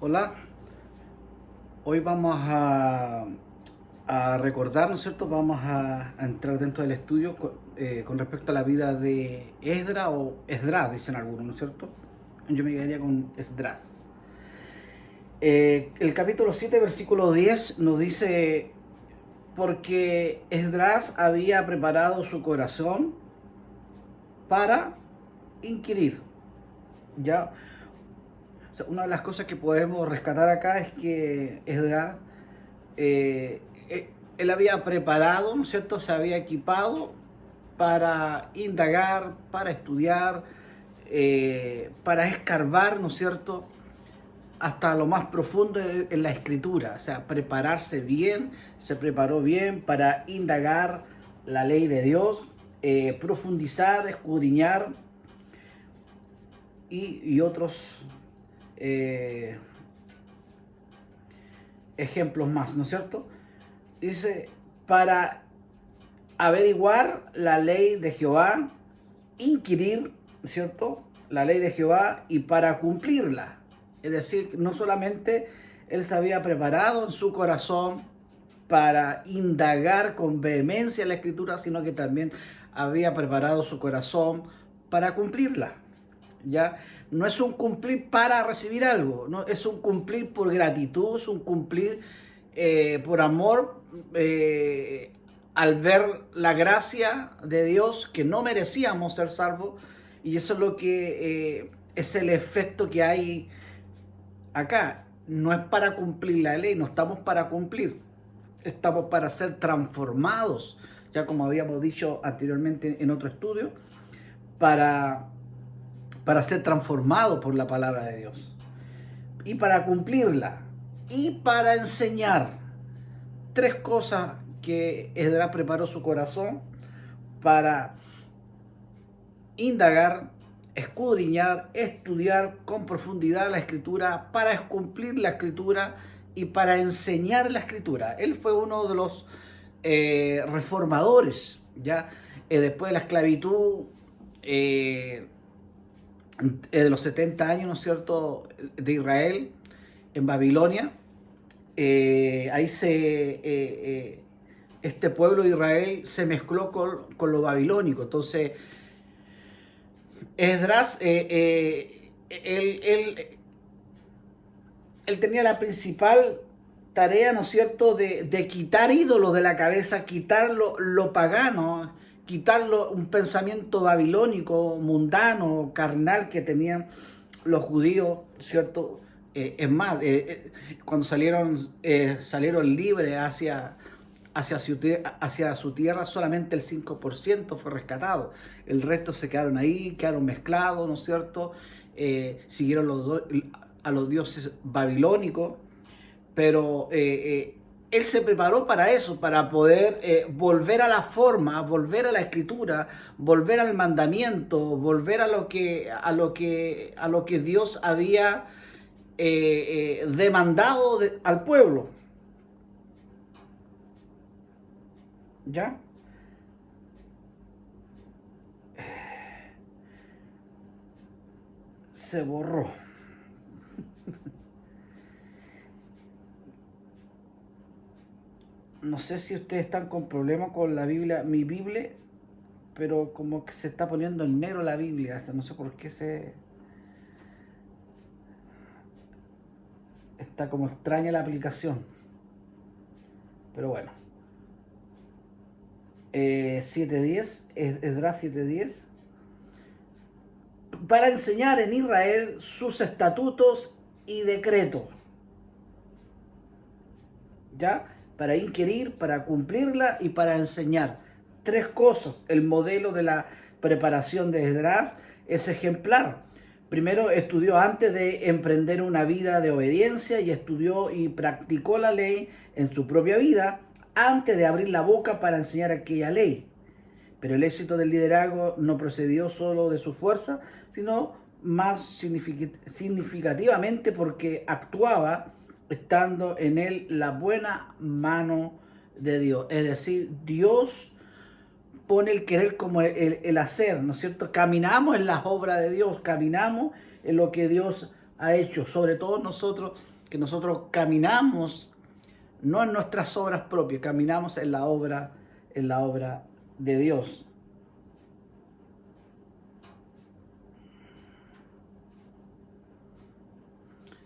Hola, hoy vamos a recordar, ¿no es cierto? Vamos a entrar dentro del estudio con respecto a la vida de Esdras o Esdras, dicen algunos, ¿no es cierto? Yo me quedaría con Esdras. El capítulo 7, versículo 10 nos dice, porque Esdras había preparado su corazón para inquirir, ¿ya? O sea, una de las cosas que podemos rescatar acá es que Esdras eh, él había preparado, ¿no es cierto? Se había equipado para indagar, para estudiar, para escarbar, ¿no es cierto? Hasta lo más profundo en la escritura, o sea, prepararse bien, se preparó bien para indagar la ley de Dios, profundizar, escudriñar y otros eh, ejemplos más, ¿no es cierto? Dice, para averiguar la ley de Jehová, inquirir, ¿cierto? La ley de Jehová y para cumplirla. Es decir, no solamente él se había preparado en su corazón para indagar con vehemencia la escritura, sino que también había preparado su corazón para cumplirla. ¿Ya? No es un cumplir para recibir algo, no es un cumplir por gratitud, es un cumplir por amor, al ver la gracia de Dios que no merecíamos ser salvos, y eso es lo que es el efecto que hay acá. No es para cumplir la ley, no estamos para cumplir, estamos para ser transformados, ya como habíamos dicho anteriormente en otro estudio, para ser transformado por la palabra de Dios y para cumplirla y para enseñar. Tres cosas que Esdras preparó su corazón para indagar, escudriñar, estudiar con profundidad la escritura, para cumplir la escritura y para enseñar la escritura. Él fue uno de los reformadores, ya después de la esclavitud, de los 70 años, ¿no es cierto?, de Israel en Babilonia. Ahí este pueblo de Israel se mezcló con lo babilónico. Entonces, Esdras, él tenía la principal tarea, ¿no es cierto?, de quitar ídolos de la cabeza, quitar lo pagano, quitar un pensamiento babilónico, mundano, carnal que tenían los judíos, ¿cierto? Es más, cuando salieron libres hacia su tierra, solamente el 5% fue rescatado. El resto se quedaron ahí, quedaron mezclados, ¿no es cierto? Siguieron a los dioses babilónicos, pero él se preparó para eso, para poder volver a la forma, volver a la escritura, volver al mandamiento, volver a lo que Dios había demandado al pueblo. ¿Ya? Se borró. No sé si ustedes están con problemas con la Biblia, mi Biblia, pero como que se está poniendo en negro la Biblia. O sea, no sé por qué está como extraña la aplicación. Pero bueno. 7:10, Esdras 7:10, para enseñar en Israel sus estatutos y decretos, ¿ya? Para inquirir, para cumplirla y para enseñar. Tres cosas. El modelo de la preparación de Esdras es ejemplar. Primero estudió antes de emprender una vida de obediencia y estudió y practicó la ley en su propia vida antes de abrir la boca para enseñar aquella ley. Pero el éxito del liderazgo no procedió solo de su fuerza, sino más significativamente porque actuaba estando en él la buena mano de Dios. Es decir, Dios pone el querer como el hacer, ¿no es cierto? Caminamos en las obras de Dios, caminamos en lo que Dios ha hecho, sobre todo nosotros, que nosotros caminamos, no en nuestras obras propias, caminamos en la obra de Dios.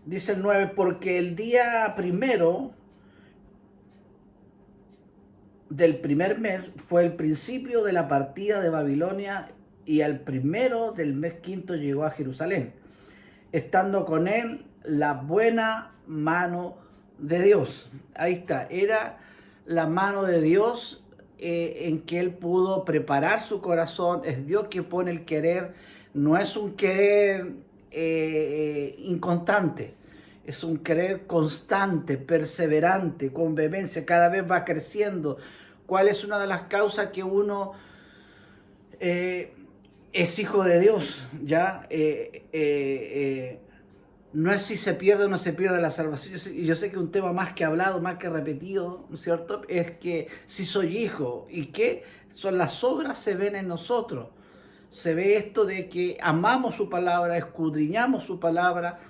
Dice el 9, porque el día primero del primer mes fue el principio de la partida de Babilonia y al primero del mes quinto llegó a Jerusalén, estando con él la buena mano de Dios. Ahí está, era la mano de Dios en que él pudo preparar su corazón. Es Dios que pone el querer, no es un querer inconstante, es un querer constante, perseverante, con vehemencia, cada vez va creciendo. ¿Cuál es una de las causas que uno es hijo de Dios? ¿Ya? No es si se pierde o no se pierde la salvación. Yo sé que un tema más que hablado, más que repetido, ¿no es cierto? Es que si soy hijo y que son las obras se ven en nosotros. Se ve esto de que amamos su palabra, escudriñamos su palabra,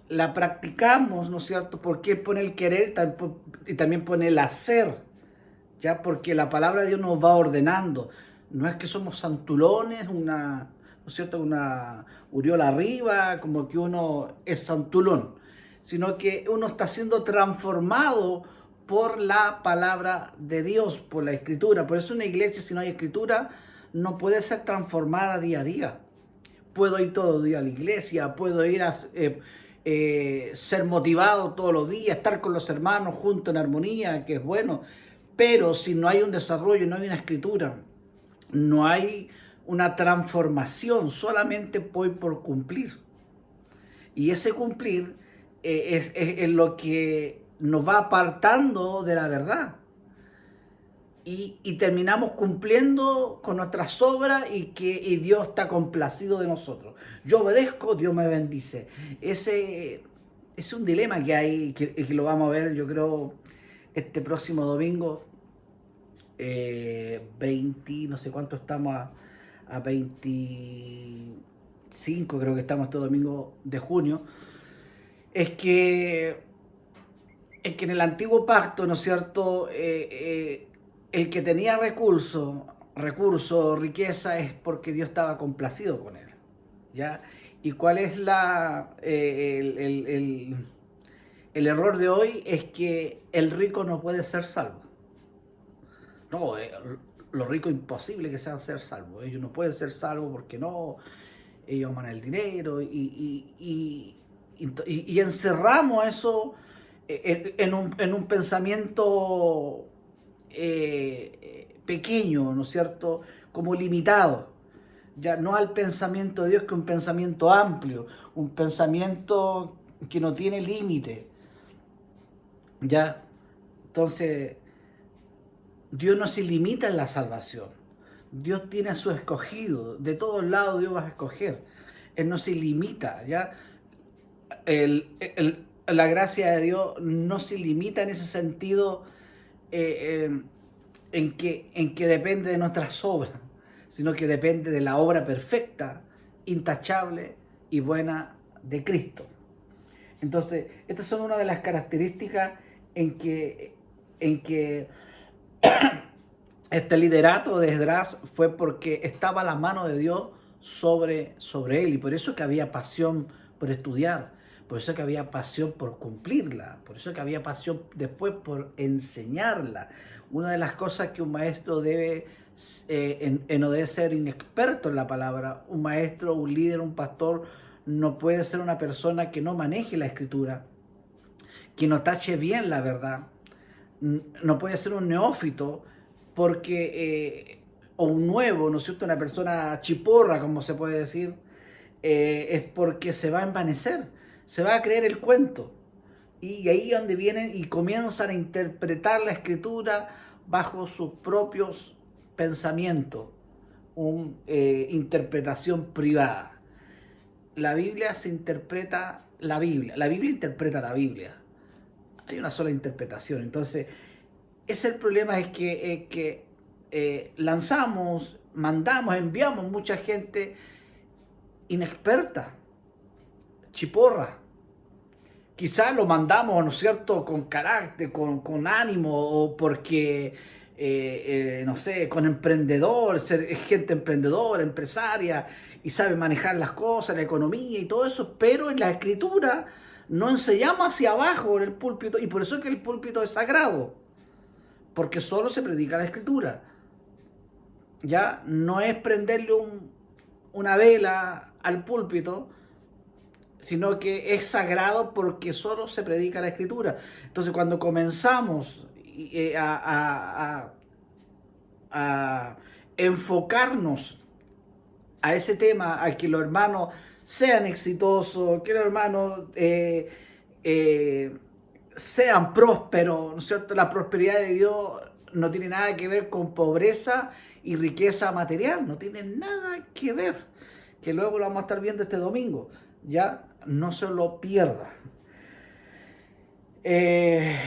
la practicamos, ¿no es cierto? Porque Él pone el querer y también pone el hacer, ¿ya? Porque la palabra de Dios nos va ordenando. No es que somos santulones, ¿no es cierto? Una uriola arriba, como que uno es santulón, sino que uno está siendo transformado por la palabra de Dios, por la escritura. Por eso una iglesia, si no hay escritura, no puede ser transformada día a día. Puedo ir todo el día a la iglesia, puedo ir a ser motivado todos los días, estar con los hermanos juntos en armonía, que es bueno, pero si no hay un desarrollo, no hay una escritura, no hay una transformación, solamente voy por cumplir. Y ese cumplir es lo que nos va apartando de la verdad. Y terminamos cumpliendo con nuestras obras y Dios está complacido de nosotros. Yo obedezco, Dios me bendice. Ese es un dilema que hay, que lo vamos a ver, yo creo, este próximo domingo, 20, no sé cuánto estamos, a 25, creo que estamos este domingo de junio. Es que en el antiguo pacto, ¿no es cierto? El que tenía riqueza, es porque Dios estaba complacido con él, ¿ya? ¿Y cuál es el error de hoy? Es que el rico no puede ser salvo. No, los ricos imposible que sean ser salvos. Ellos no pueden ser salvos porque no, ellos aman el dinero y encerramos eso en un pensamiento pequeño, ¿no es cierto? Como limitado. Ya no al pensamiento de Dios, que es un pensamiento amplio, un pensamiento que no tiene límite. Ya, entonces, Dios no se limita en la salvación. Dios tiene a su escogido. De todos lados Dios va a escoger. Él no se limita, ¿ya? La gracia de Dios no se limita en ese sentido, en que depende de nuestras obras, sino que depende de la obra perfecta, intachable y buena de Cristo. Entonces, estas son una de las características en que este liderato de Esdras fue porque estaba la mano de Dios sobre él, y por eso que había pasión por estudiar, por eso que había pasión por cumplirla, por eso que había pasión después por enseñarla. Una de las cosas que un maestro debe, no debe ser inexperto en la palabra. Un maestro, un líder, un pastor no puede ser una persona que no maneje la escritura, que no tache bien la verdad. No puede ser un neófito porque, o un nuevo, ¿no es cierto? Una persona chiporra, como se puede decir, es porque se va a envanecer, se va a creer el cuento. Y ahí es donde vienen y comienzan a interpretar la escritura bajo sus propios pensamientos, una interpretación privada. La Biblia se interpreta la Biblia interpreta la Biblia. Hay una sola interpretación. Entonces, ese es el problema, es que lanzamos, mandamos, enviamos mucha gente inexperta, chiporra. Quizás lo mandamos, ¿no es cierto?, con carácter, con ánimo, o porque, no sé, con emprendedor, es gente emprendedora, empresaria, y sabe manejar las cosas, la economía y todo eso, pero en la escritura no enseñamos hacia abajo en el púlpito, y por eso es que el púlpito es sagrado, porque solo se predica la escritura. Ya no es prenderle una vela al púlpito, sino que es sagrado porque solo se predica la escritura. Entonces, cuando comenzamos a enfocarnos a ese tema, a que los hermanos sean exitosos, que los hermanos eh, sean prósperos, ¿no es cierto? La prosperidad de Dios no tiene nada que ver con pobreza y riqueza material, no tiene nada que ver, que luego lo vamos a estar viendo este domingo, ya no se lo pierda. Eh,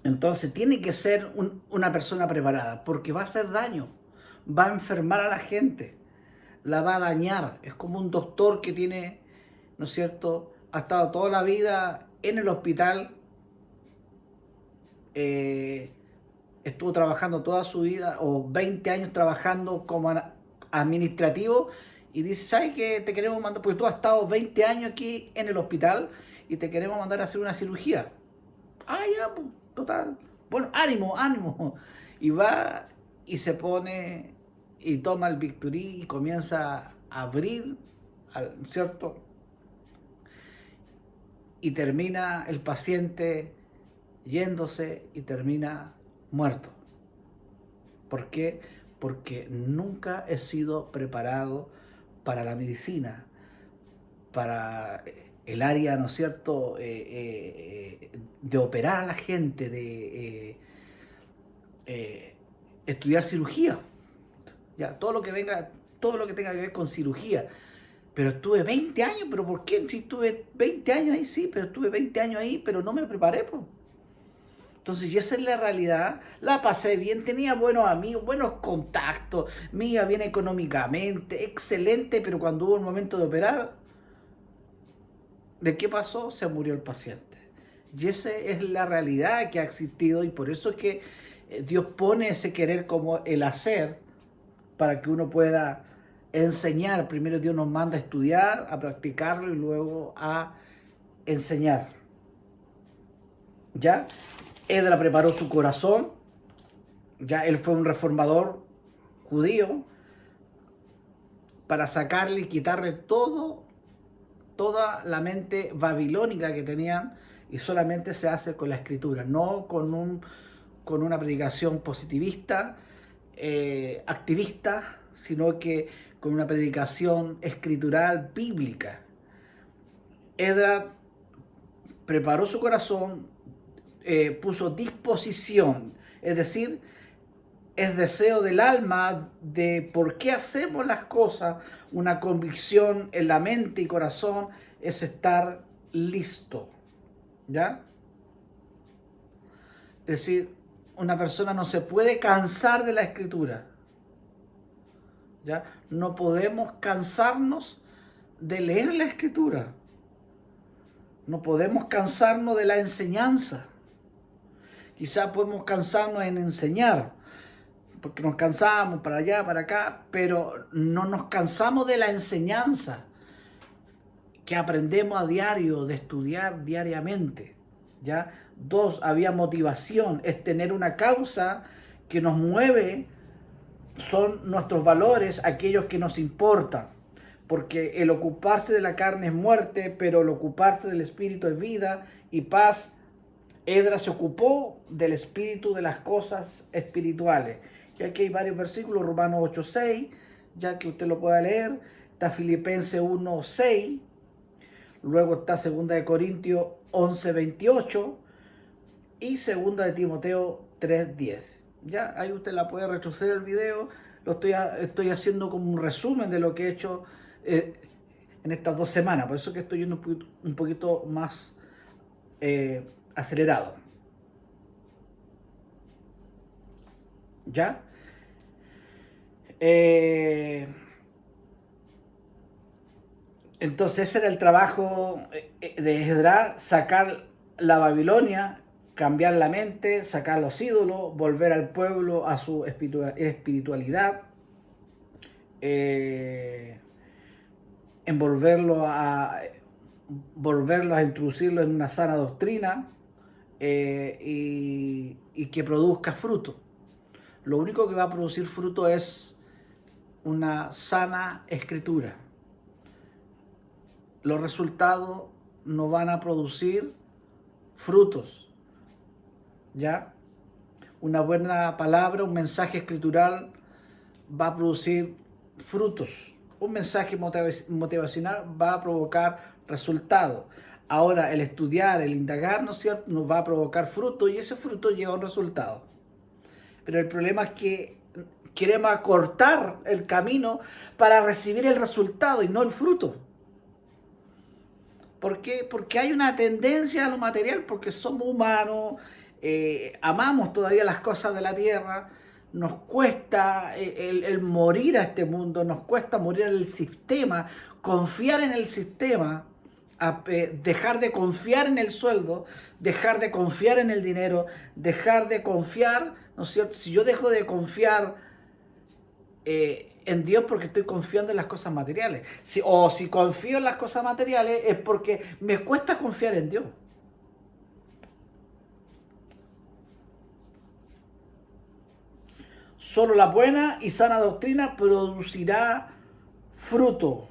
entonces tiene que ser una persona preparada, porque va a hacer daño, va a enfermar a la gente, la va a dañar. Es como un doctor que tiene, ¿no es cierto?, ha estado toda la vida en el hospital, eh, estuvo trabajando toda su vida, o 20 años trabajando como administrativo, y dice, ¿sabes qué? Te queremos mandar, porque tú has estado 20 años aquí en el hospital, y te queremos mandar a hacer una cirugía. Ah, ya, pues, total. Bueno, ánimo, ánimo. Y va y se pone y toma el bisturí y comienza a abrir, ¿cierto? Y termina el paciente yéndose y termina muerto. ¿Por qué? Porque nunca he sido preparado para la medicina, para el área, ¿no es cierto?, de operar a la gente, de estudiar cirugía, ya, todo lo que venga, todo lo que tenga que ver con cirugía. Pero estuve 20 años, ¿pero por qué? Si estuve 20 años ahí, sí, pero estuve 20 años ahí, pero no me preparé, pues. Entonces, y esa es la realidad, la pasé bien, tenía buenos amigos, buenos contactos, me iba bien económicamente, excelente, pero cuando hubo el momento de operar, ¿de qué pasó? Se murió el paciente. Y esa es la realidad que ha existido, y por eso es que Dios pone ese querer como el hacer para que uno pueda enseñar. Primero Dios nos manda a estudiar, a practicarlo y luego a enseñar. ¿Ya? Edra preparó su corazón, ya él fue un reformador judío para sacarle y quitarle toda la mente babilónica que tenían, y solamente se hace con la escritura, no con una predicación positivista, activista, sino que con una predicación escritural bíblica. Edra preparó su corazón, puso disposición, es decir, es deseo del alma de por qué hacemos las cosas, una convicción en la mente y corazón, es estar listo, ¿ya? Es decir, una persona no se puede cansar de la escritura, ¿ya? No podemos cansarnos de leer la escritura, no podemos cansarnos de la enseñanza. Quizás podemos cansarnos en enseñar, porque nos cansamos para allá, para acá, pero no nos cansamos de la enseñanza que aprendemos a diario, de estudiar diariamente. ¿Ya? Dos, había motivación, es tener una causa que nos mueve, son nuestros valores, aquellos que nos importan. Porque el ocuparse de la carne es muerte, pero el ocuparse del espíritu es vida y paz. Edra se ocupó del espíritu, de las cosas espirituales. Y aquí hay varios versículos, Romanos 8:6, ya que usted lo pueda leer. Está Filipenses 1:6. Luego está 2 de Corintios 11:28 y 2 de Timoteo 3:10. Ya, ahí usted la puede retroceder el video. Estoy haciendo como un resumen de lo que he hecho en estas 2 semanas. Por eso que estoy yendo un poquito más acelerado. ¿Ya? Entonces ese era el trabajo de Esdras, sacar la Babilonia, cambiar la mente, sacar los ídolos, volver al pueblo a su espiritualidad, eh, envolverlo a volverlo a introducirlo en una sana doctrina, y que produzca fruto. Lo único que va a producir fruto es una sana escritura. Los resultados no van a producir frutos, ¿ya? Una buena palabra, un mensaje escritural va a producir frutos. Un mensaje motivacional va a provocar resultados. Ahora, el estudiar, el indagar, ¿no es cierto?, nos va a provocar fruto y ese fruto lleva a un resultado. Pero el problema es que queremos acortar el camino para recibir el resultado y no el fruto. ¿Por qué? Porque hay una tendencia a lo material, porque somos humanos, amamos todavía las cosas de la tierra, nos cuesta el morir a este mundo, nos cuesta morir en el sistema, confiar en el sistema, dejar de confiar en el sueldo, dejar de confiar en el dinero, dejar de confiar, ¿no es cierto? Si yo dejo de confiar en Dios porque estoy confiando en las cosas materiales. Si confío en las cosas materiales es porque me cuesta confiar en Dios. Solo la buena y sana doctrina producirá fruto.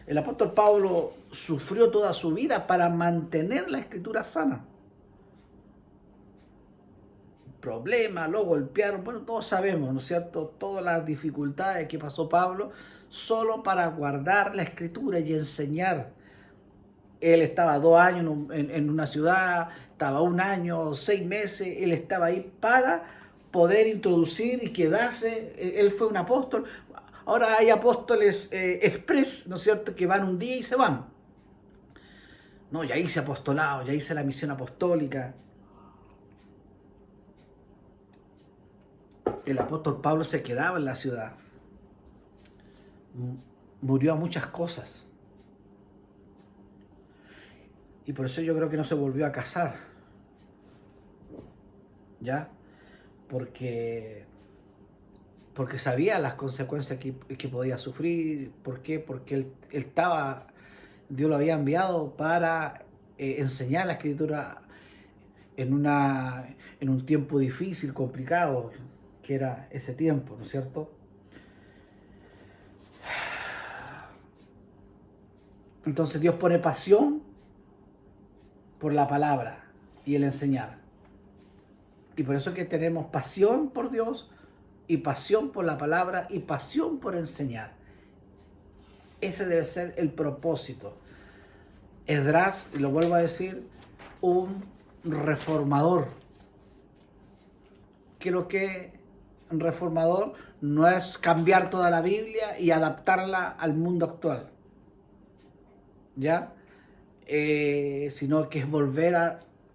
El apóstol Pablo sufrió toda su vida para mantener la escritura sana. Problemas, lo golpearon, bueno, todos sabemos, ¿no es cierto?, todas las dificultades que pasó Pablo, solo para guardar la escritura y enseñar. Él estaba 2 años en una ciudad, estaba 1 año, 6 meses, él estaba ahí para poder introducir y quedarse. Él fue un apóstol. Ahora hay apóstoles express, ¿no es cierto?, que van un día y se van. No, ya hice apostolado, ya hice la misión apostólica. El apóstol Pablo se quedaba en la ciudad. Murió a muchas cosas. Y por eso yo creo que no se volvió a casar. ¿Ya? Porque sabía las consecuencias que podía sufrir. ¿Por qué? Porque él estaba, Dios lo había enviado para enseñar la escritura en un tiempo difícil, complicado, que era ese tiempo, ¿no es cierto? Entonces Dios pone pasión por la palabra y el enseñar. Y por eso es que tenemos pasión por Dios y pasión por la palabra y pasión por enseñar. Ese debe ser el propósito. Esdras, y lo vuelvo a decir, un reformador. Creo que un reformador no es cambiar toda la Biblia y adaptarla al mundo actual, ¿ya? Sino que es volver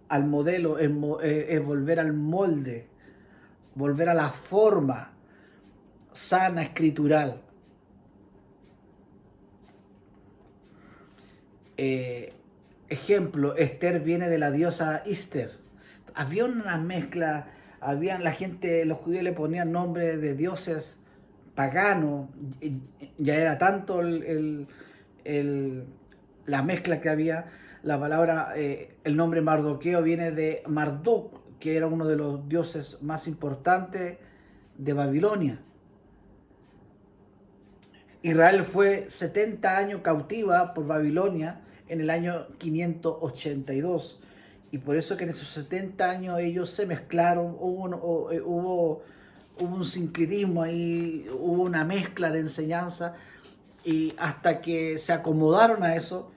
al modelo, es volver al molde, volver a la forma sana, escritural. Ejemplo, Esther viene de la diosa Ishtar. Había una mezcla, la gente, los judíos le ponían nombre de dioses paganos, ya era tanto la mezcla que había. La palabra, el nombre Mardoqueo viene de Marduk, que era uno de los dioses más importantes de Babilonia. Israel fue 70 años cautiva por Babilonia en el año 582. Y por eso que en esos 70 años ellos se mezclaron, hubo un sincretismo ahí, hubo una mezcla de enseñanza, y hasta que se acomodaron a eso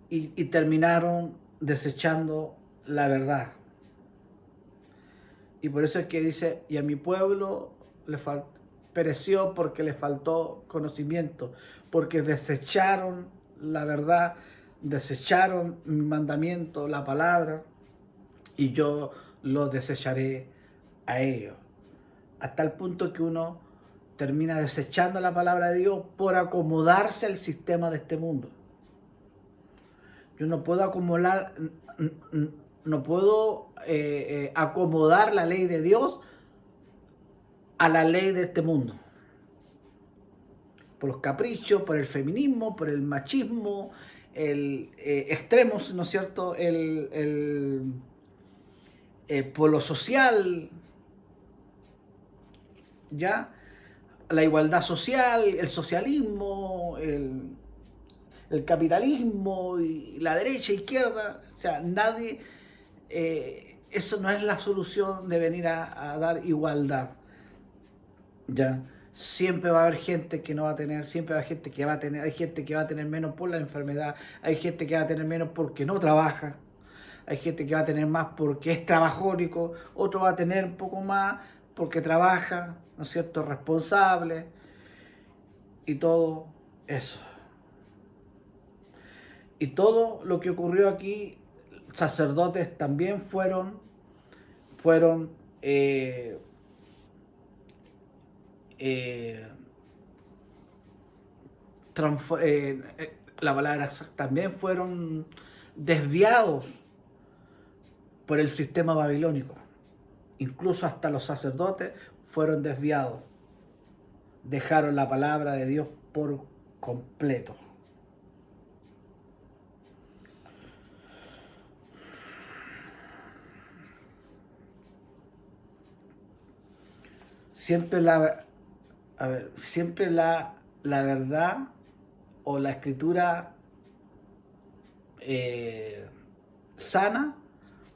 y terminaron desechando la verdad. Y por eso es que dice, y a mi pueblo pereció porque le faltó conocimiento, porque desecharon la verdad, desecharon mi mandamiento, la palabra, y yo los desecharé a ellos. Hasta el punto que uno termina desechando la palabra de Dios por acomodarse al sistema de este mundo. Yo no puedo acomodar la ley de Dios a la ley de este mundo. Por los caprichos, por el feminismo, por el machismo, extremos, ¿no es cierto? Por lo social, ¿ya? La igualdad social, el socialismo, el capitalismo, y la derecha, izquierda. O sea, nadie... eso no es la solución de venir a dar igualdad, ¿ya? Siempre va a haber gente que no va a tener, siempre va a haber gente que va a tener, hay gente que va a tener menos por la enfermedad, hay gente que va a tener menos porque no trabaja, hay gente que va a tener más porque es trabajólico, otro va a tener un poco más porque trabaja, ¿no es cierto?, responsable, y todo eso. Y todo lo que ocurrió aquí, sacerdotes también fueron la palabra también fueron desviados por el sistema babilónico. Incluso hasta los sacerdotes fueron desviados. Dejaron la palabra de Dios por completo. Siempre la verdad o la escritura sana,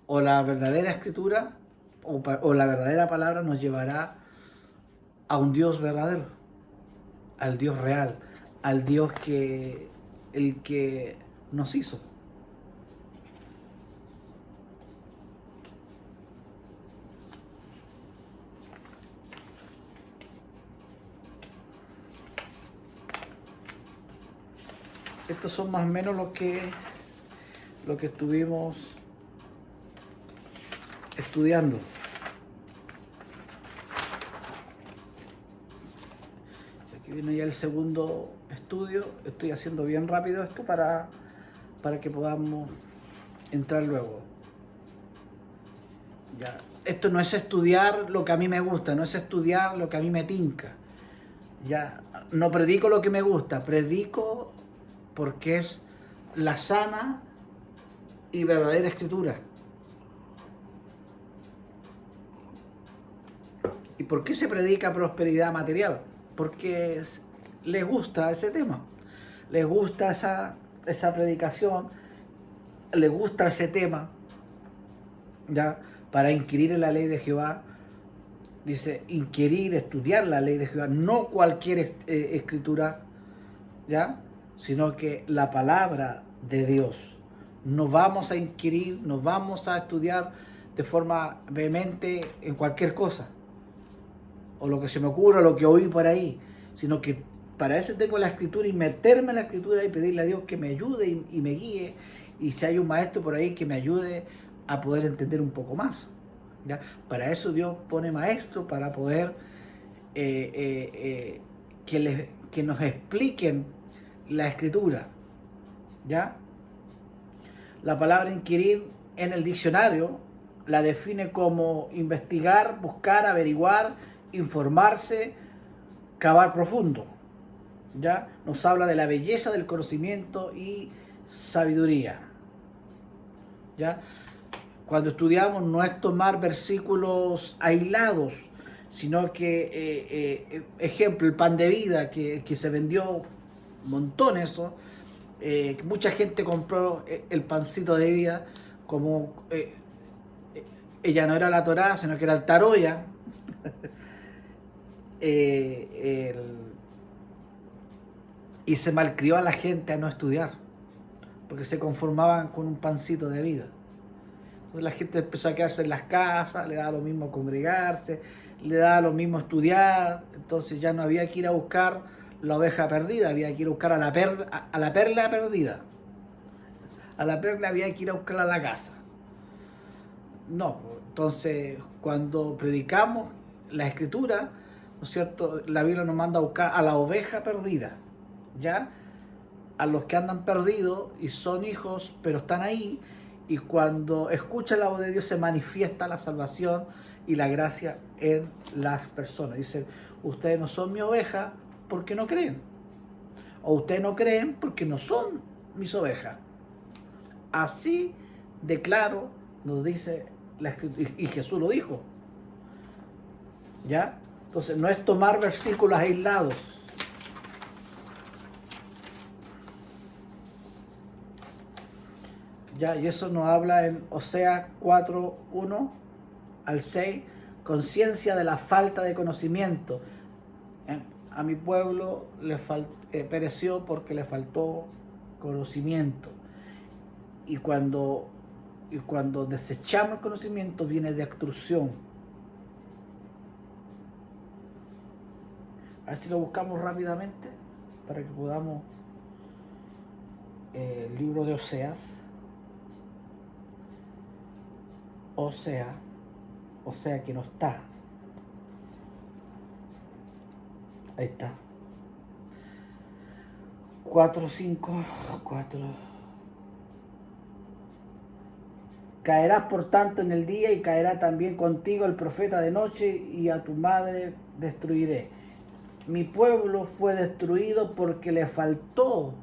o la verdadera escritura o la verdadera palabra nos llevará a un Dios verdadero, al Dios real, al Dios el que nos hizo. Estos son más o menos lo que estuvimos estudiando. Aquí viene ya el segundo estudio. Estoy haciendo bien rápido esto para que podamos entrar luego. Ya. Esto no es estudiar lo que a mí me gusta, no es estudiar lo que a mí me tinca. Ya. No predico lo que me gusta, predico porque es la sana y verdadera escritura. ¿Y por qué se predica prosperidad material? Porque les gusta ese tema, les gusta esa predicación, les gusta ese tema, ¿ya? Para inquirir en la ley de Jehová. Dice inquirir, estudiar la ley de Jehová, no cualquier escritura, ¿ya? Sino que la palabra de Dios. No vamos a inquirir, no vamos a estudiar de forma vehemente en cualquier cosa, o lo que se me ocurra, lo que oí por ahí, sino que para eso tengo la escritura, y meterme en la escritura y pedirle a Dios que me ayude y me guíe, y si hay un maestro por ahí que me ayude a poder entender un poco más, ¿ya? Para eso Dios pone maestros, para poder que nos expliquen la escritura, ¿ya? La palabra inquirir en el diccionario la define como investigar, buscar, averiguar, informarse, cavar profundo, ¿ya? Nos habla de la belleza del conocimiento y sabiduría, ¿ya? Cuando estudiamos no es tomar versículos aislados, sino que, ejemplo, el pan de vida que se vendió montones, ¿no? Mucha gente compró el pancito de vida como ella no era la Torá, sino que era el Taroya. Y se malcrió a la gente a no estudiar, porque se conformaban con un pancito de vida. Entonces la gente empezó a quedarse en las casas, le daba lo mismo congregarse, le daba lo mismo estudiar, entonces ya no había que ir a buscar la oveja perdida, había que ir a buscar a la perla perdida. A la perla había que ir a buscarla a la casa. No, entonces cuando predicamos la escritura, ¿no es cierto? La Biblia nos manda a buscar a la oveja perdida, ¿ya? A los que andan perdidos y son hijos, pero están ahí, y cuando escuchan la voz de Dios se manifiesta la salvación y la gracia en las personas. Dicen, ustedes no son mi oveja porque no creen, o ustedes no creen porque no son mis ovejas. Así de claro nos dice la Escritura, y Jesús lo dijo, ¿ya? Entonces no es tomar versículos aislados. Ya, y eso nos habla en Oseas 4:1 al 6, conciencia de la falta de conocimiento. A mi pueblo pereció porque le faltó conocimiento. Y cuando desechamos el conocimiento viene destrucción. A ver si lo buscamos rápidamente para que podamos. El libro de Oseas. O sea que no está. Ahí está. 4:5. Caerás por tanto en el día y caerá también contigo el profeta de noche y a tu madre destruiré. Mi pueblo fue destruido porque le faltó,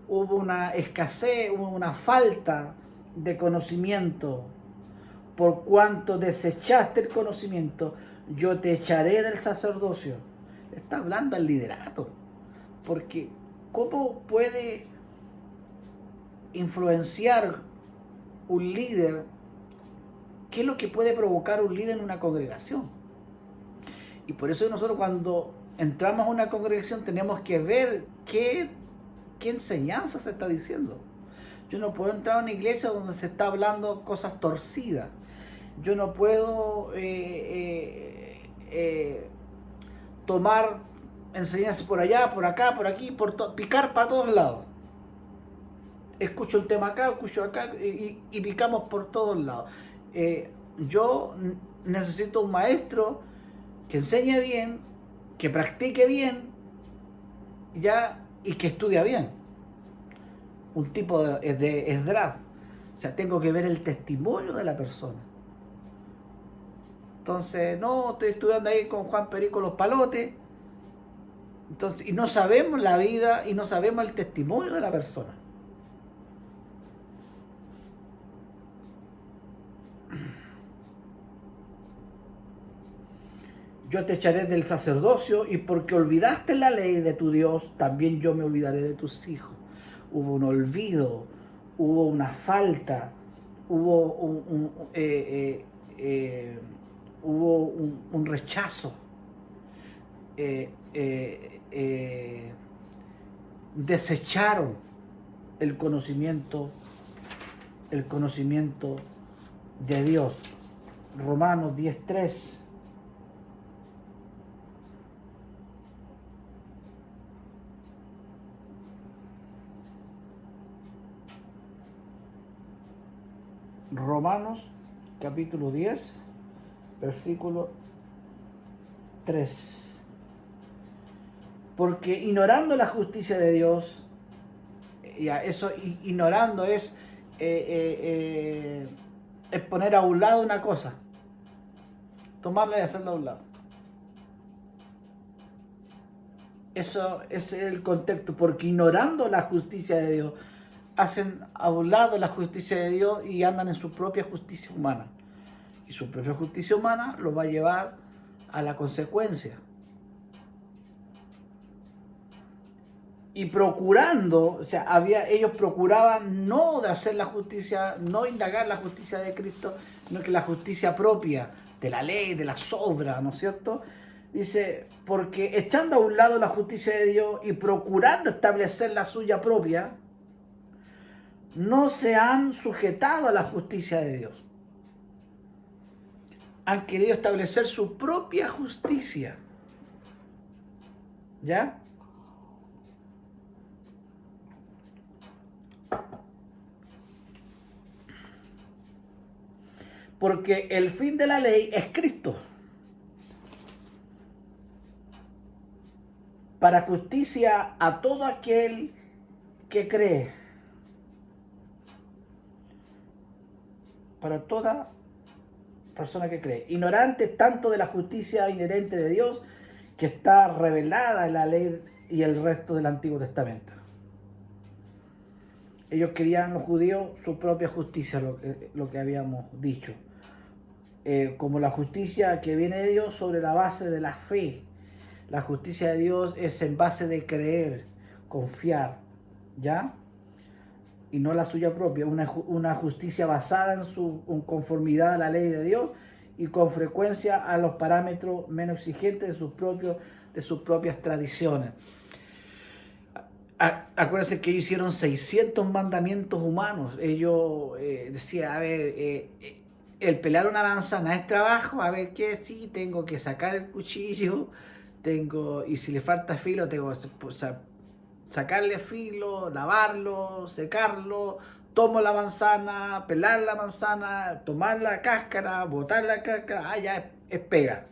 hubo una escasez, hubo una falta de conocimiento. Por cuanto desechaste el conocimiento, yo te echaré del sacerdocio. Está hablando al liderato. Porque ¿cómo puede influenciar un líder? ¿Qué es lo que puede provocar un líder en una congregación? Y por eso nosotros cuando entramos a una congregación tenemos que ver qué enseñanza se está diciendo. Yo no puedo entrar a una iglesia donde se está hablando cosas torcidas. Yo no puedo tomar enseñanzas por allá, por acá, por aquí, picar para todos lados. Escucho el tema acá, escucho acá y picamos por todos lados. Yo necesito un maestro que enseñe bien, que practique bien, ya, y que estudia bien. Un tipo de Esdras. O sea, tengo que ver el testimonio de la persona. Entonces, no, estoy estudiando ahí con Juan Perico los Palotes. Entonces, y no sabemos la vida y no sabemos el testimonio de la persona. Yo te echaré del sacerdocio y porque olvidaste la ley de tu Dios, también yo me olvidaré de tus hijos. Hubo un olvido, hubo una falta, hubo un rechazo. Desecharon el conocimiento de Dios. Romanos 10:3. Romanos capítulo 10, versículo 3. Porque ignorando la justicia de Dios, ya eso ignorando es poner a un lado una cosa, tomarla y hacerla a un lado. Eso es el contexto, porque ignorando la justicia de Dios, hacen a un lado la justicia de Dios y andan en su propia justicia humana. Y su propia justicia humana los va a llevar a la consecuencia. Y procurando, o sea, ellos procuraban no de hacer la justicia, no indagar la justicia de Cristo, sino que la justicia propia de la ley, de las obras, ¿no es cierto? Dice, porque echando a un lado la justicia de Dios y procurando establecer la suya propia, no se han sujetado a la justicia de Dios. Han querido establecer su propia justicia. ¿Ya? Porque el fin de la ley es Cristo. para justicia a todo aquel que cree. Para toda persona que cree. Ignorantes tanto de la justicia inherente de Dios que está revelada en la ley y el resto del Antiguo Testamento. Ellos querían, los judíos, su propia justicia, lo que habíamos dicho. Como la justicia que viene de Dios sobre la base de la fe. La justicia de Dios es en base de creer, confiar, ¿ya? Y no la suya propia, una justicia basada en su conformidad a la ley de Dios y con frecuencia a los parámetros menos exigentes de sus propias tradiciones. Acuérdense que ellos hicieron 600 mandamientos humanos. Ellos decían, a ver, el pelar una manzana es trabajo, a ver qué, sí, tengo que sacar el cuchillo, y si le falta filo, tengo que sacarle filo, lavarlo, secarlo, tomo la manzana, pelar la manzana, tomar la cáscara, botar la cáscara, ya es pega.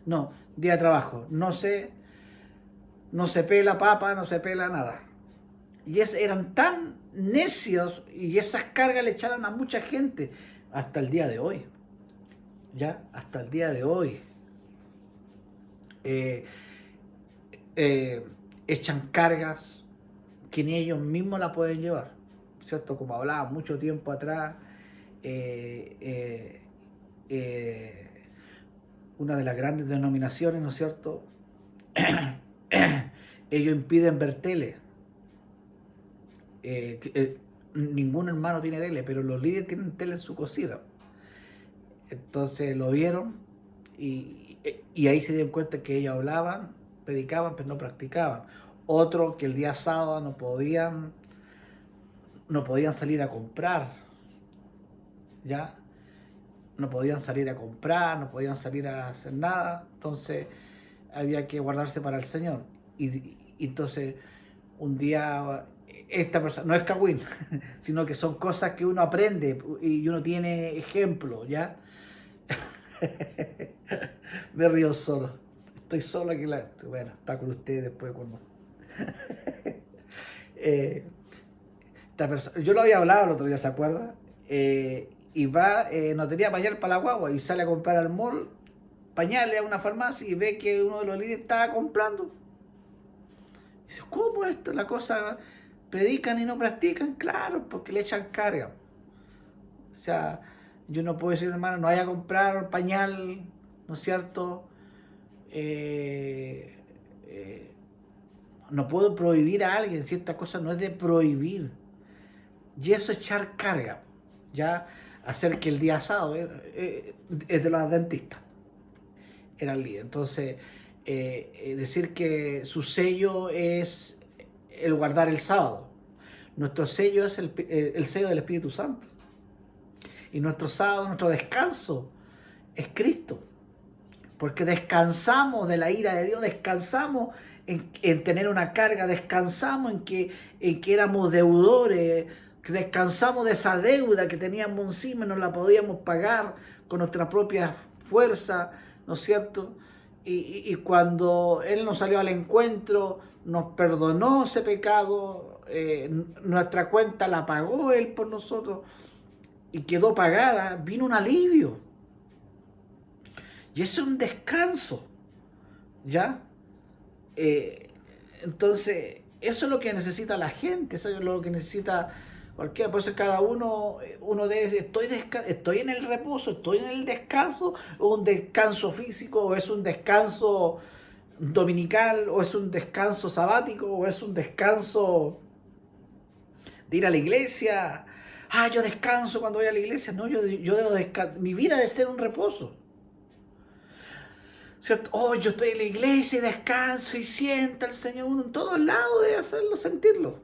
No, día de trabajo, no se pela papa, no se pela nada. Y eran tan necios y esas cargas le echaron a mucha gente hasta el día de hoy. Ya, hasta el día de hoy. Echan cargas que ni ellos mismos la pueden llevar, ¿cierto? Como hablaba mucho tiempo atrás, una de las grandes denominaciones, ¿no es cierto? Ellos impiden ver tele. Ningún hermano tiene tele, pero los líderes tienen tele en su cocina. Entonces lo vieron y ahí se dieron cuenta que ellos hablaban, predicaban, pero no practicaban. Otro que el día sábado no podían salir a comprar, ¿ya? No podían salir a comprar, no podían salir a hacer nada, entonces había que guardarse para el Señor. Y entonces un día esta persona, no es cagüín, sino que son cosas que uno aprende y uno tiene ejemplos, ¿ya? Me río solo, estoy solo aquí, bueno, está con ustedes después cuando... yo lo había hablado el otro día, ¿se acuerda? Y va, no tenía pañal para la guagua y sale a comprar al mall pañales a una farmacia y ve que uno de los líderes estaba comprando. Y dice, ¿cómo esto? La cosa, predican y no practican, claro, porque le echan carga. O sea, yo no puedo decir, hermano, no vaya a comprar pañal, ¿no es cierto? No puedo prohibir a alguien ciertas cosas, no es de prohibir. Y eso es echar carga, ya hacer que el día sábado es de los adventistas, era el líder. Entonces, decir que su sello es el guardar el sábado. Nuestro sello es el sello del Espíritu Santo. Y nuestro sábado, nuestro descanso es Cristo. Porque descansamos de la ira de Dios, descansamos en tener una carga, descansamos en que éramos deudores, descansamos de esa deuda que teníamos encima y no la podíamos pagar con nuestra propia fuerza, ¿no es cierto? Y cuando Él nos salió al encuentro, nos perdonó ese pecado, nuestra cuenta la pagó Él por nosotros y quedó pagada, vino un alivio. Y eso es un descanso, ¿ya? Entonces, eso es lo que necesita la gente, eso es lo que necesita cualquiera. Por eso cada uno debe decir, estoy en el reposo, estoy en el descanso, o un descanso físico, o es un descanso dominical, o es un descanso sabático, o es un descanso de ir a la iglesia. Yo descanso cuando voy a la iglesia. No, yo debo descansar. Mi vida debe ser un reposo. ¿Cierto? Yo estoy en la iglesia y descanso y siento al Señor. Uno en todos lados debe hacerlo, sentirlo.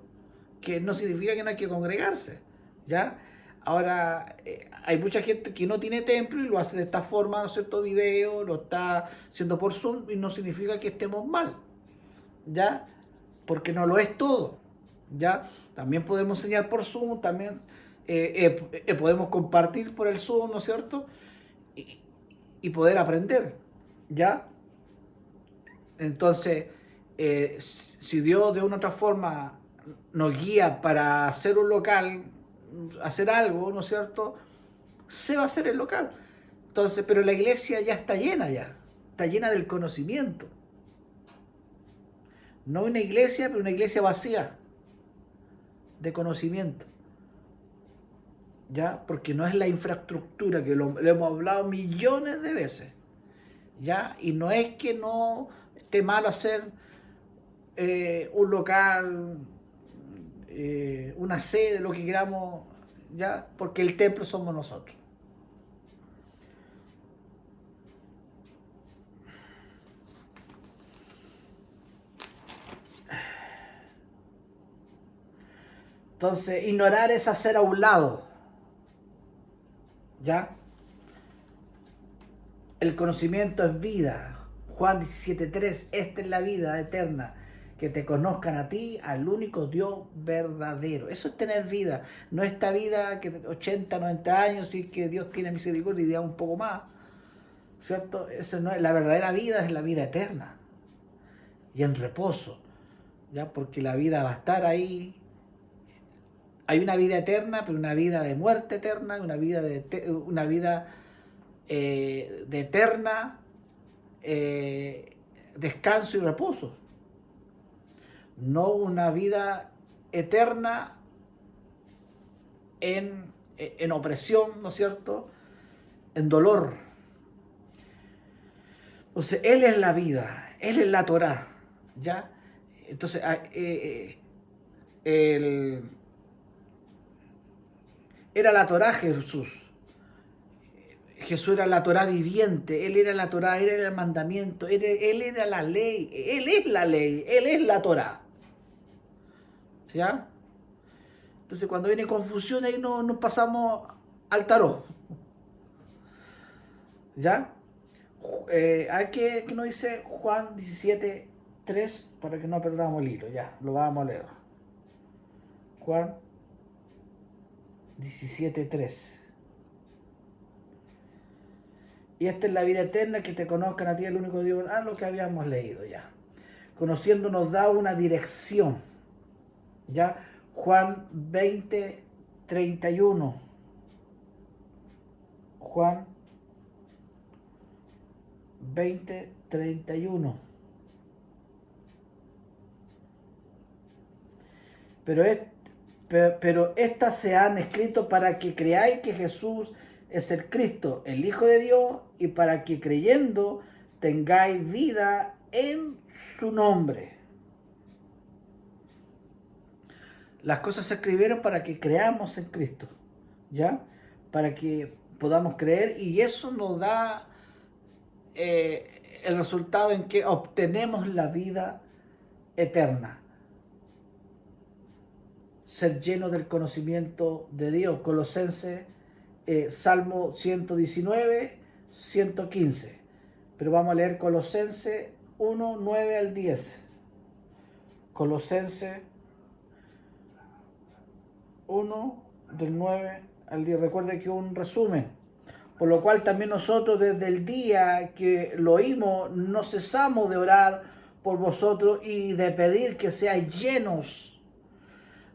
Que no significa que no hay que congregarse, ¿ya? Ahora, hay mucha gente que no tiene templo y lo hace de esta forma, ¿no es cierto? Video, lo está haciendo por Zoom y no significa que estemos mal, ¿ya? Porque no lo es todo, ¿ya? También podemos enseñar por Zoom, también podemos compartir por el Zoom, ¿no es cierto? Y poder aprender, ¿ya? Entonces, si Dios de una u otra forma nos guía para hacer un local, hacer algo, ¿no es cierto? Se va a hacer el local. Entonces, pero la iglesia ya, está llena del conocimiento. No una iglesia, pero una iglesia vacía de conocimiento. ¿Ya? Porque no es la infraestructura, que lo hemos hablado millones de veces. ¿Ya? Y no es que no esté mal hacer un local, una sede, lo que queramos, ¿ya? Porque el templo somos nosotros. Entonces, ignorar es hacer a un lado, ¿ya? El conocimiento es vida. Juan 17:3, esta es la vida eterna, que te conozcan a ti, al único Dios verdadero. Eso es tener vida. No esta vida que 80, 90 años y que Dios tiene misericordia y da un poco más, ¿cierto? Eso no es, la verdadera vida es la vida eterna y en reposo, ¿ya? Porque la vida va a estar ahí. Hay una vida eterna, pero una vida de muerte eterna, una vida de eterna descanso y reposo. No una vida eterna en opresión, ¿no es cierto? En dolor. Entonces, Él es la vida, Él es la Torá, ¿ya? Entonces, era la Torá Jesús. Jesús era la Torá viviente, Él era la Torá, Él era el mandamiento, Él era la ley, Él es la ley, Él es la Torá. ¿Ya? Entonces cuando viene confusión ahí nos pasamos al tarot. ¿Ya? Hay que nos dice Juan 17:3 para que no perdamos el hilo. Ya, lo vamos a leer. Juan 17:3. Y esta es la vida eterna, que te conozcan a ti, el único Dios. Lo que habíamos leído ya. Conociendo nos da una dirección. ¿Ya? Juan 20:31. Juan 20:31. Pero estas se han escrito para que creáis que Jesús es el Cristo, el Hijo de Dios, y para que creyendo tengáis vida en su nombre. Las cosas se escribieron para que creamos en Cristo, ¿ya? Para que podamos creer, y eso nos da el resultado en que obtenemos la vida eterna. Ser lleno del conocimiento de Dios. Colosenses, Salmo 119, 115. Pero vamos a leer Colosenses 1, 9 al 10. Colosenses 1, del 9 al 10. Recuerde que un resumen. Por lo cual también nosotros desde el día que lo oímos no cesamos de orar por vosotros y de pedir que seáis llenos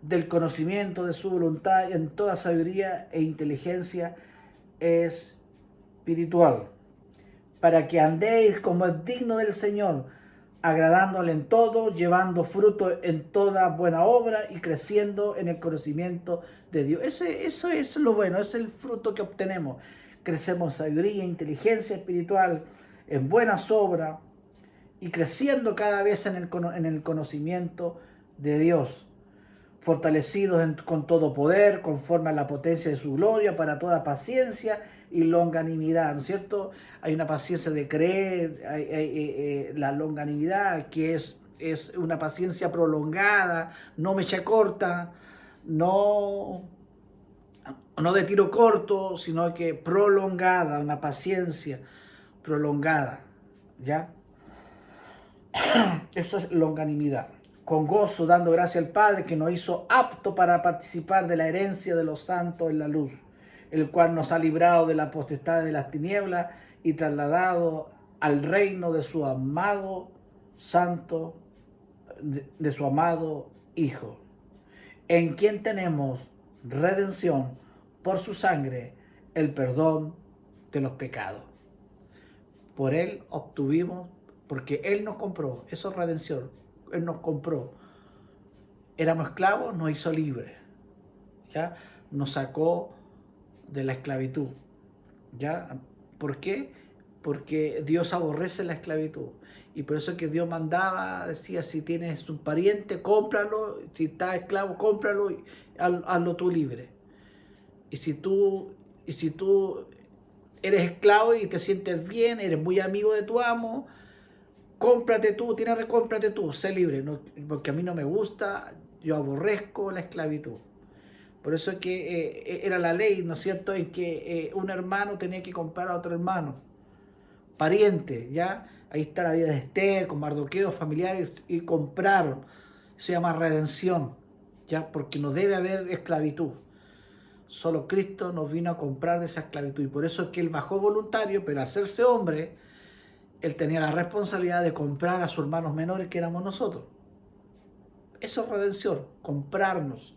del conocimiento de su voluntad en toda sabiduría e inteligencia espiritual, para que andéis como es digno del Señor, agradándole en todo, llevando fruto en toda buena obra y creciendo en el conocimiento de Dios. Eso es lo bueno, es el fruto que obtenemos. Crecemos en sabiduría, inteligencia espiritual, en buenas obras y creciendo cada vez en el conocimiento de Dios, fortalecidos con todo poder, conforme a la potencia de su gloria, para toda paciencia y longanimidad, ¿no es cierto? Hay una paciencia de creer, hay la longanimidad, que es una paciencia prolongada, no mecha corta, no de tiro corto, sino que prolongada, una paciencia prolongada, ¿ya? Eso es longanimidad. Con gozo, dando gracias al Padre, que nos hizo apto para participar de la herencia de los santos en la luz, el cual nos ha librado de la potestad de las tinieblas y trasladado al reino de su amado Santo de su amado Hijo, en quien tenemos redención por su sangre, el perdón de los pecados. Por Él obtuvimos, porque Él nos compró, eso es redención, Él nos compró. Éramos esclavos, nos hizo libres, ¿ya? Nos sacó de la esclavitud, ¿ya? ¿Por qué? Porque Dios aborrece la esclavitud. Y por eso es que Dios mandaba, decía, si tienes un pariente, cómpralo, si estás esclavo, cómpralo y hazlo tú libre. Y si tú, y si tú eres esclavo y te sientes bien, eres muy amigo de tu amo, cómprate tú, cómprate tú, sé libre, no, porque a mí no me gusta, yo aborrezco la esclavitud. Por eso es que era la ley, ¿no es cierto?, en que un hermano tenía que comprar a otro hermano, pariente, ¿ya? Ahí está la vida de Esther, con Mardoqueo, familiares, y compraron. Se llama redención, ¿ya? Porque no debe haber esclavitud. Solo Cristo nos vino a comprar de esa esclavitud. Y por eso es que Él bajó voluntario, pero al hacerse hombre, Él tenía la responsabilidad de comprar a sus hermanos menores, que éramos nosotros. Eso es redención, comprarnos,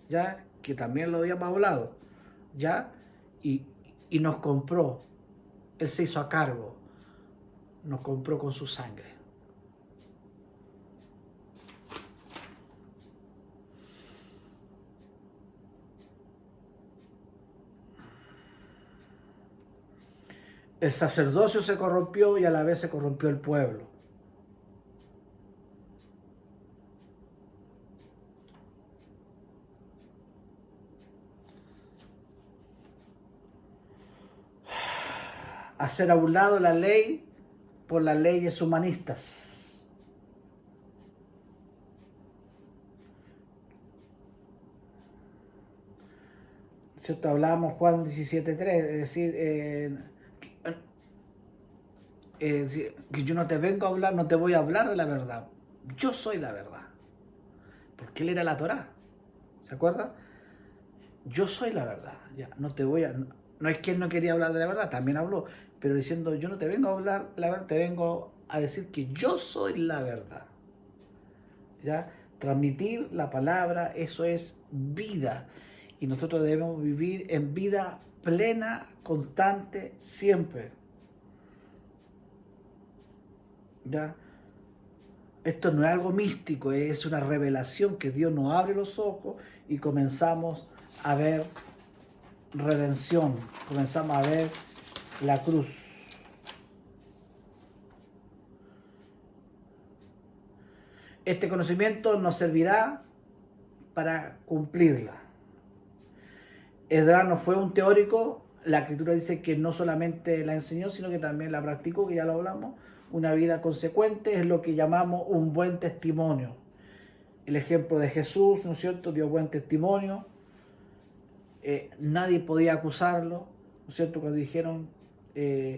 ¿ya? Que también lo habíamos hablado, ¿ya? Y, y nos compró. Él se hizo a cargo, nos compró con su sangre. El sacerdocio se corrompió y a la vez se corrompió el pueblo. Hacer a un lado la ley por las leyes humanistas. ¿Cierto? Hablábamos Juan 17:3, es decir, que yo no te vengo a hablar, no te voy a hablar de la verdad. Yo soy la verdad. Porque Él era la Torá. ¿Se acuerda? Yo soy la verdad. Ya, no te voy a... No es que Él no quería hablar de la verdad, también habló, pero diciendo, yo no te vengo a hablar de la verdad, te vengo a decir que yo soy la verdad. ¿Ya? Transmitir la palabra, eso es vida. Y nosotros debemos vivir en vida plena, constante, siempre. ¿Ya? Esto no es algo místico, es una revelación que Dios nos abre los ojos y comenzamos a ver redención, comenzamos a ver la cruz. Este conocimiento nos servirá para cumplirla. Esdras no fue un teórico, la escritura dice que no solamente la enseñó, sino que también la practicó, que ya lo hablamos. Una vida consecuente es lo que llamamos un buen testimonio. El ejemplo de Jesús, ¿no es cierto?, dio buen testimonio. Nadie podía acusarlo, ¿no es cierto?, cuando dijeron en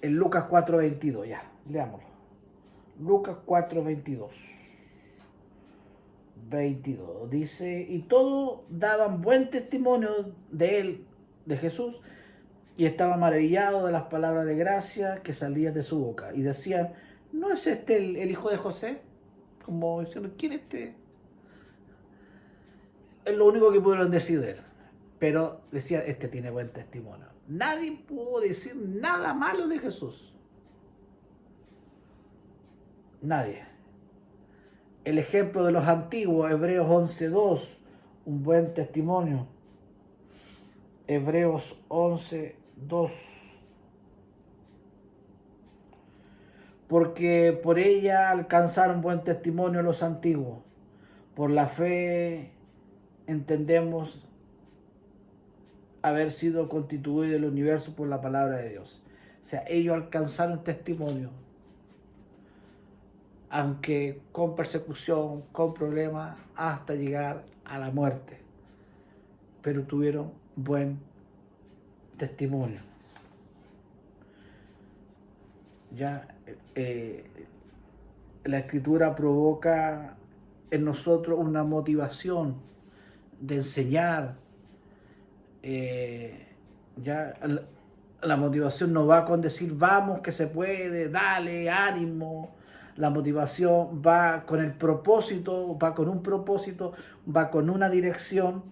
Lucas 4:22, ya, leámoslo. Lucas 4:22 dice, y todos daban buen testimonio de él, de Jesús, y estaban maravillados de las palabras de gracia que salían de su boca, y decían, ¿no es este el hijo de José? Como diciendo, ¿quién es este? Es lo único que pudieron decir de él. Pero decían, este tiene buen testimonio. Nadie pudo decir nada malo de Jesús. Nadie. El ejemplo de los antiguos, Hebreos 11:2, un buen testimonio. Hebreos 11:2. Porque por ella alcanzaron buen testimonio los antiguos. Por la fe entendemos haber sido constituido el universo por la palabra de Dios. O sea, ellos alcanzaron testimonio, aunque con persecución, con problemas, hasta llegar a la muerte. Pero tuvieron buen testimonio. Ya la escritura provoca en nosotros una motivación de enseñar, ya La motivación no va con decir vamos que se puede, dale, ánimo. La motivación va con el propósito, va con un propósito, va con una dirección.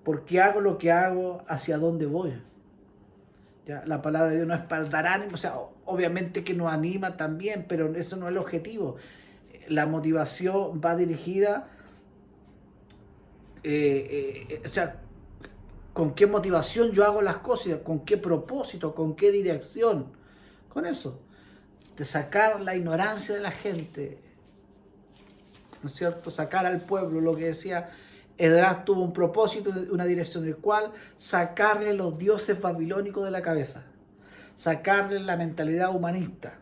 ¿Por qué hago lo que hago? ¿Hacia dónde voy? ¿Ya? La palabra de Dios no es para dar ánimo, o sea, obviamente que nos anima también, pero eso no es el objetivo. La motivación va dirigida, o sea, con qué motivación yo hago las cosas, con qué propósito, con qué dirección. Con eso, de sacar la ignorancia de la gente, ¿no es cierto? Sacar al pueblo, lo que decía Esdras tuvo un propósito, una dirección, el cual sacarle los dioses babilónicos de la cabeza, sacarle la mentalidad humanista,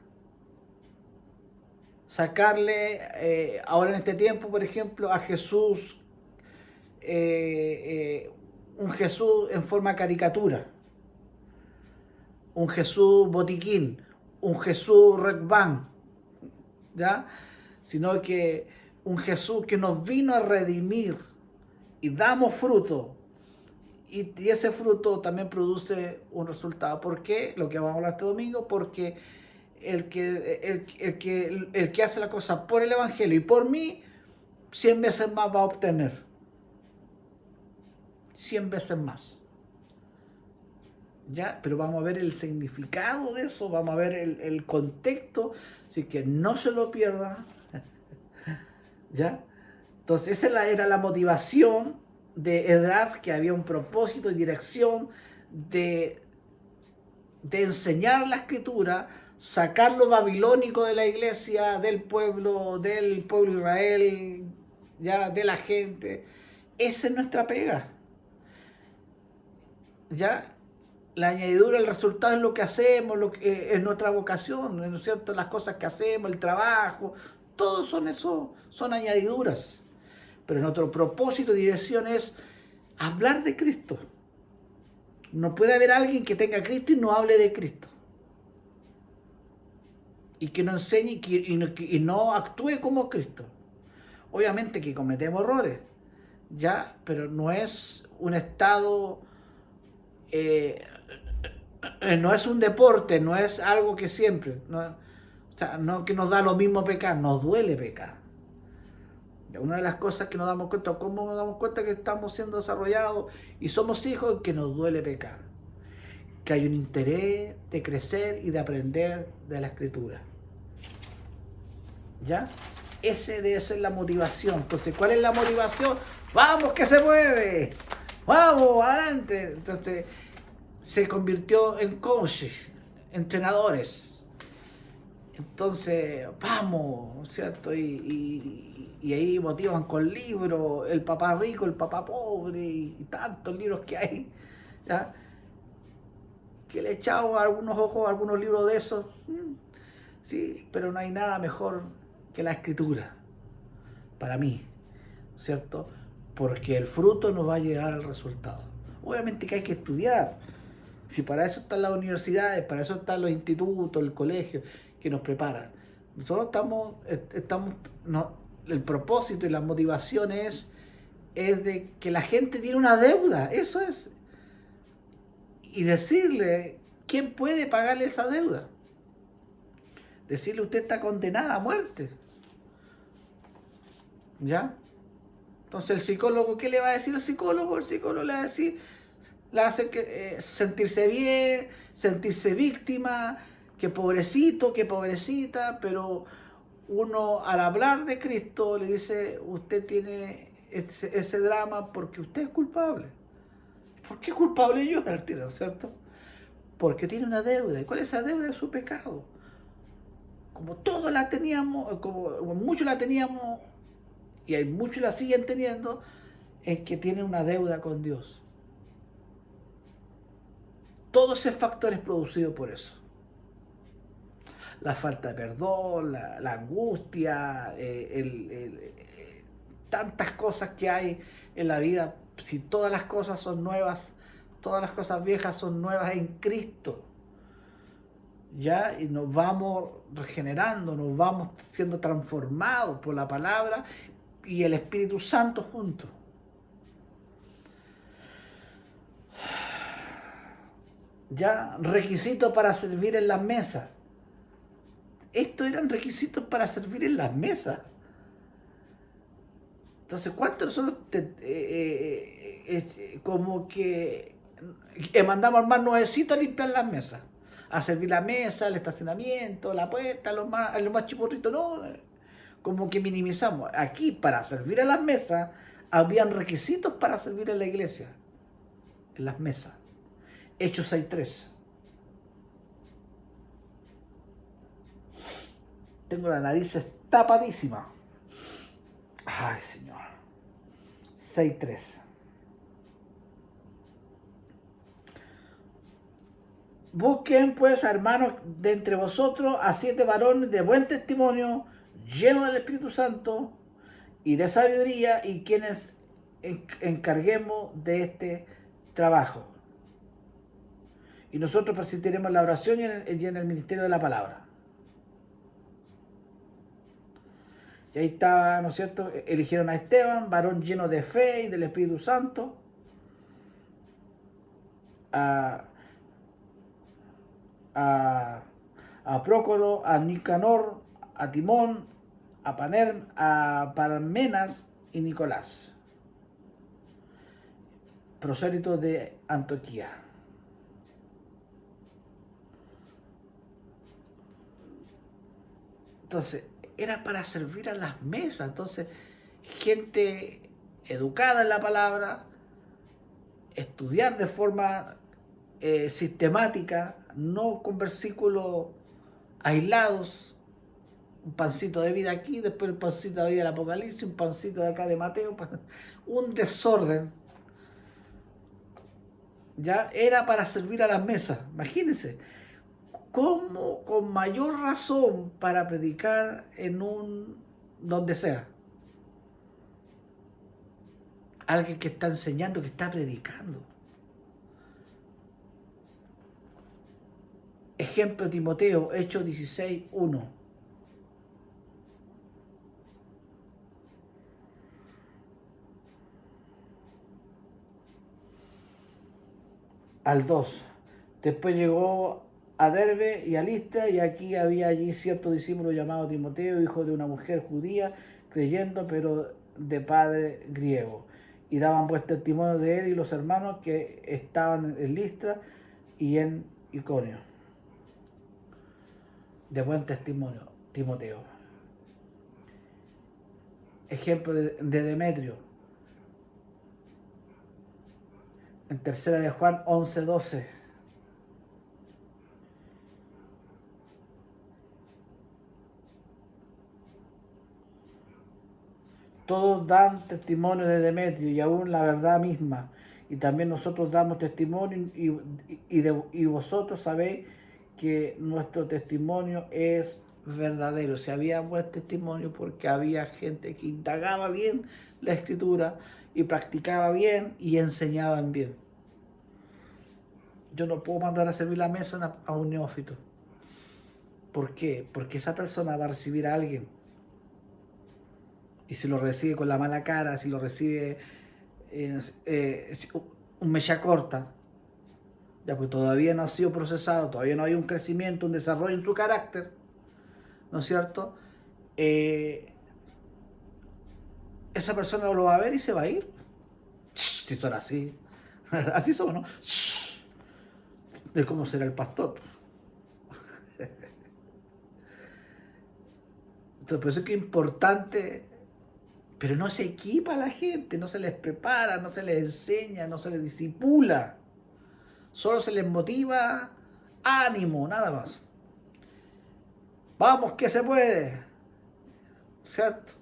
sacarle, ahora en este tiempo, por ejemplo, a Jesús, un Jesús en forma caricatura, un Jesús botiquín, un Jesús recván, ¿ya? Sino que un Jesús que nos vino a redimir y damos fruto. Y ese fruto también produce un resultado. ¿Por qué? Lo que vamos a hablar este domingo, porque el que hace la cosa por el Evangelio y por mí, 100 veces más va a obtener. 100 veces más. ¿Ya? Pero vamos a ver el significado de eso, vamos a ver el contexto, así que no se lo pierdan. ¿Ya? Entonces esa era la motivación de Esdras, que había un propósito y dirección de enseñar la escritura, sacar lo babilónico de la iglesia, del pueblo Israel, ya de la gente. Esa es nuestra pega. ¿Ya? La añadidura, el resultado es lo que hacemos, es nuestra vocación, ¿no es cierto? Las cosas que hacemos, el trabajo, todo son eso, son añadiduras. Pero nuestro propósito y dirección es hablar de Cristo. No puede haber alguien que tenga Cristo y no hable de Cristo. Y que no enseñe y no actúe como Cristo. Obviamente que cometemos errores, ¿ya? Pero no es un estado, no es un deporte, no es algo que siempre, ¿no? O sea, no que nos da lo mismo pecar, nos duele pecar. Una de las cosas que nos damos cuenta, ¿cómo nos damos cuenta que estamos siendo desarrollados y somos hijos? Que nos duele pecar. Que hay un interés de crecer y de aprender de la Escritura. ¿Ya? Ese debe ser la motivación. Entonces, ¿cuál es la motivación? ¡Vamos que se puede! ¡Vamos, adelante! Entonces, se convirtió en coaches, entrenadores. Entonces, vamos, ¿cierto? Y ahí motivan con libros, el papá rico, el papá pobre, y tantos libros que hay, ¿ya? Que le he echado algunos ojos a algunos libros de esos, sí, pero no hay nada mejor que la escritura, para mí, ¿cierto? Porque el fruto nos va a llegar al resultado. Obviamente que hay que estudiar, si para eso están las universidades, para eso están los institutos, el colegio, que nos preparan. Nosotros estamos no, el propósito y la motivación es de que la gente tiene una deuda, eso es. Y decirle, ¿quién puede pagarle esa deuda? Decirle, usted está condenada a muerte. ¿Ya? Entonces el psicólogo, ¿qué le va a decir el psicólogo? El psicólogo le va a decir, le va a hacer sentirse bien, sentirse víctima, que pobrecito, que pobrecita, pero uno al hablar de Cristo le dice, usted tiene ese drama porque usted es culpable. ¿Por qué es culpable yo? Al tiro, ¿cierto? Porque tiene una deuda. ¿Y cuál es esa deuda? Es su pecado. Como todos la teníamos, como muchos la teníamos, y hay muchos la siguen teniendo, es que tienen una deuda con Dios. Todo ese factor es producido por eso. La falta de perdón, la angustia, tantas cosas que hay en la vida. Si todas las cosas son nuevas, todas las cosas viejas son nuevas en Cristo. ¿Ya? Y nos vamos regenerando, nos vamos siendo transformados por la palabra y el Espíritu Santo juntos. ya requisitos para servir en las mesas. Estos eran requisitos para servir en las mesas. Entonces, ¿cuántos nosotros como que mandamos al más nuevecito a limpiar las mesas? A servir la mesa, el estacionamiento, la puerta, los más chiporritos, no, como que minimizamos. Aquí, para servir a las mesas, habían requisitos para servir en la iglesia, en las mesas. Hechos 6:3. Tengo la nariz tapadísima. Ay, Señor. 6:3. Busquen pues, hermanos, de entre vosotros a 7 varones de buen testimonio, llenos del Espíritu Santo y de sabiduría, y quienes encarguemos de este trabajo. Y nosotros persistiremos en la oración y en el ministerio de la palabra. Y ahí estaba, ¿no es cierto? Eligieron a Esteban, varón lleno de fe y del Espíritu Santo. A Prócoro, a Nicanor, a Timón, a Parmenas y Nicolás, prosélitos de Antioquía. Entonces, era para servir a las mesas. Entonces, gente educada en la palabra, estudiar de forma sistemática, no con versículos aislados, un pancito de vida aquí, después el pancito de vida del Apocalipsis, un pancito de acá de Mateo, un desorden. Ya era para servir a las mesas. Imagínense, ¿cómo con mayor razón para predicar en donde sea? Alguien que está enseñando, que está predicando. Ejemplo, Timoteo, Hechos 16:1. Al 2. Después llegó a Derbe y a Listra, y aquí había allí cierto discípulo llamado Timoteo, hijo de una mujer judía, creyendo, pero de padre griego. Y daban pues testimonio de él y los hermanos que estaban en Listra y en Iconio. De buen testimonio, Timoteo. Ejemplo de Demetrio. En tercera de Juan 11:12. Todos dan testimonio de Demetrio y aún la verdad misma. Y también nosotros damos testimonio y vosotros sabéis que nuestro testimonio es verdadero. Si había buen testimonio porque había gente que indagaba bien la escritura y practicaba bien y enseñaban bien. Yo no puedo mandar a servir la mesa a un neófito. ¿Por qué? Porque esa persona va a recibir a alguien. Y si lo recibe con la mala cara, si lo recibe un mecha corta, ya pues todavía no ha sido procesado, todavía no hay un crecimiento, un desarrollo en su carácter, ¿no es cierto? Esa persona lo va a ver y se va a ir. Si son así, así son, ¿no? De cómo será el pastor. Entonces, por eso es que es importante, pero no se equipa a la gente, no se les prepara, no se les enseña, no se les disipula. Solo se les motiva ánimo, nada más. Vamos que se puede, ¿cierto?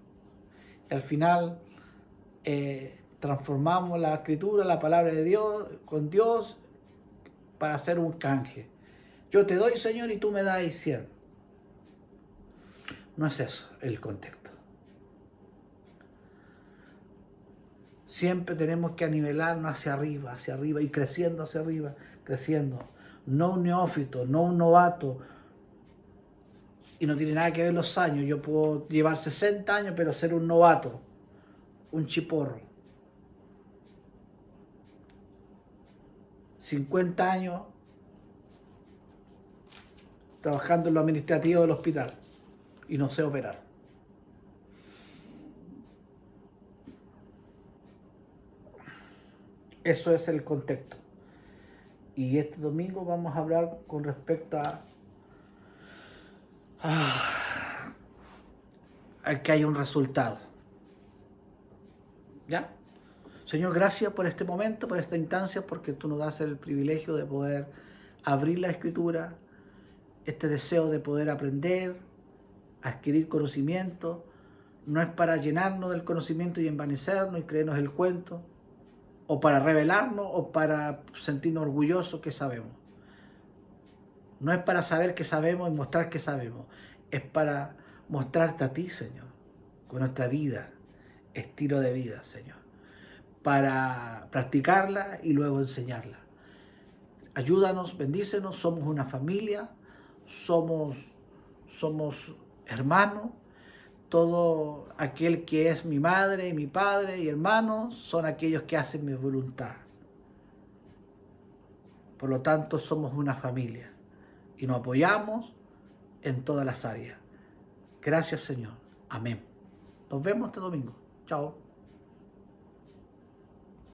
Y al final transformamos la escritura, la palabra de Dios, con Dios para hacer un canje. Yo te doy, Señor, y tú me das 100. No es eso el contexto. Siempre tenemos que nivelarnos hacia arriba y creciendo hacia arriba, creciendo. No un neófito, no un novato. Y no tiene nada que ver los años. Yo puedo llevar 60 años, pero ser un novato, un chiporro. 50 años trabajando en lo administrativo del hospital y no sé operar. Eso es el contexto. Y este domingo vamos a hablar con respecto a que haya un resultado. ¿Ya? Señor, gracias por este momento, por esta instancia, porque tú nos das el privilegio de poder abrir la Escritura, este deseo de poder aprender, adquirir conocimiento. No es para llenarnos del conocimiento y envanecernos y creernos el cuento, o para revelarnos, o para sentirnos orgullosos que sabemos. No es para saber que sabemos y mostrar que sabemos. Es para mostrarte a ti, Señor, con nuestra vida, estilo de vida, Señor, para practicarla y luego enseñarla. Ayúdanos, bendícenos, somos una familia, somos hermanos. Todo aquel que es mi madre, mi padre y hermano son aquellos que hacen mi voluntad. Por lo tanto, somos una familia y nos apoyamos en todas las áreas. Gracias, Señor. Amén. Nos vemos este domingo. Chao.